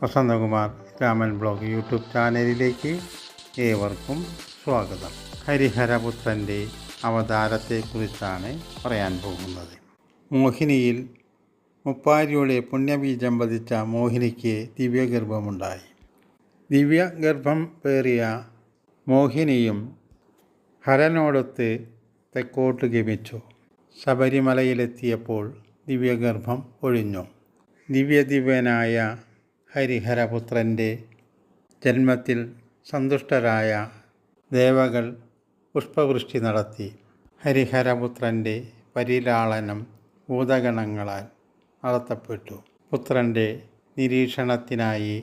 Vasanthakumar Raman blog YouTube ചാനലിലേക്ക് ഏവർക്കും സ്വാഗതം. ഹരിഹരപുത്രൻ്റെ അവതാരത്തെക്കുറിച്ചാണ് പറയാൻ പോകുന്നത്. മോഹിനിയിൽ മുപ്പാരിയുടെ പുണ്യബീജം പതിച്ച മോഹിനിക്ക് ദിവ്യഗർഭമുണ്ടായി. ദിവ്യഗർഭം പേറിയ മോഹിനിയും ഹരനോടൊത്ത് തെക്കോട്ട് ഗമിച്ചു. ശബരിമലയിലെത്തിയപ്പോൾ ദിവ്യഗർഭം ഒഴിഞ്ഞു. ദിവ്യനായ ഹരിഹരപുത്രൻ്റെ ജന്മത്തിൽ സന്തുഷ്ടരായ ദേവകൾ പുഷ്പവൃഷ്ടി നടത്തി. ഹരിഹരപുത്രൻ്റെ പരിലാളനം ഭൂതഗണങ്ങളാൽ നടത്തപ്പെട്ടു. പുത്രൻ്റെ നിരീക്ഷണത്തിനായി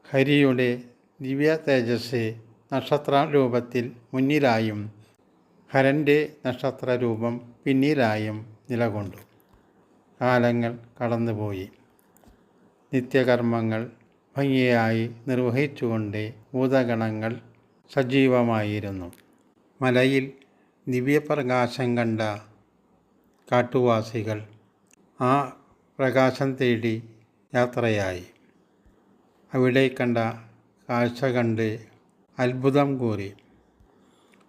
ഹരിയുടെ ദിവ്യ തേജസ് നക്ഷത്രരൂപത്തിൽ മുന്നിലായും ഹരൻ്റെ നക്ഷത്രരൂപം പിന്നിലായും നിലകൊണ്ടു. കാലങ്ങൾ കടന്നുപോയി. നിത്യകർമ്മങ്ങൾ ഭംഗിയായി നിർവഹിച്ചുകൊണ്ട് ഭൂതഗണങ്ങൾ സജീവമായിരുന്നു. മലയിൽ ദിവ്യപ്രകാശം കണ്ട കാട്ടുവാസികൾ ആ പ്രകാശം തേടി യാത്രയായി. അവിടെ കണ്ട കാഴ്ച കണ്ട് അത്ഭുതം കൂറി.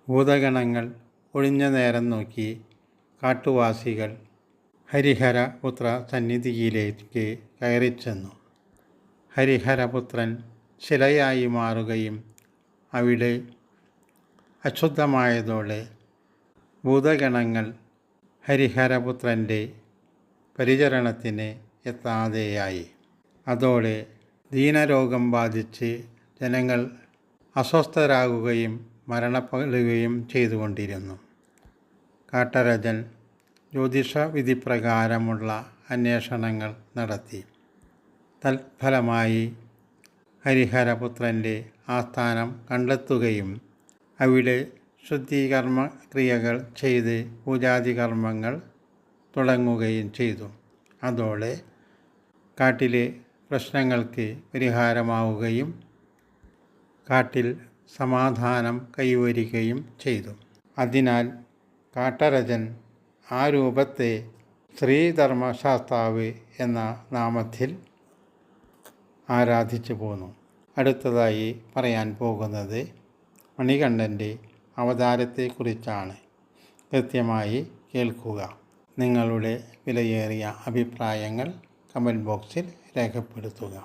ഭൂതഗണങ്ങൾ ഒഴിഞ്ഞ നേരം നോക്കി കാട്ടുവാസികൾ ഹരിഹരപുത്ര സന്നിധിയിലേക്ക് കയറിച്ചെന്നു. ഹരിഹരപുത്രൻ ശിലയായി മാറുകയും അവിടെ അശുദ്ധമായതോടെ ഭൂതഗണങ്ങൾ ഹരിഹരപുത്രൻ്റെ പരിചരണത്തിന് എത്താതെയായി. അതോടെ ദീനരോഗം ബാധിച്ച് ജനങ്ങൾ അസ്വസ്ഥരാകുകയും മരണപ്പെടുകയും ചെയ്തുകൊണ്ടിരുന്നു. കാട്ടരജൻ ജ്യോതിഷ വിധിപ്രകാരമുള്ള അന്വേഷണങ്ങൾ നടത്തി. തൽഫലമായി ഹരിഹരപുത്രൻ്റെ ആസ്ഥാനം കണ്ടെത്തുകയും അവിടെ ശുദ്ധീകർമ്മ ക്രിയകൾ ചെയ്ത് പൂജാതി കർമ്മങ്ങൾ തുടങ്ങുകയും ചെയ്തു. അതോടെ കാട്ടിലെ പ്രശ്നങ്ങൾക്ക് പരിഹാരമാവുകയും കാട്ടിൽ സമാധാനം കൈവരികയും ചെയ്തു. അതിനാൽ കാട്ടരജൻ ആ രൂപത്തെ ശ്രീധർമ്മശാസ്താവ് എന്ന നാമത്തിൽ ആരാധിച്ചു പോന്നു. അടുത്തതായി പറയാൻ പോകുന്നത് മണികണ്ഠൻ്റെ അവതാരത്തെക്കുറിച്ചാണ്. കൃത്യമായി കേൾക്കുക. നിങ്ങളുടെ വിലയേറിയ അഭിപ്രായങ്ങൾ കമൻറ്റ് ബോക്സിൽ രേഖപ്പെടുത്തുക.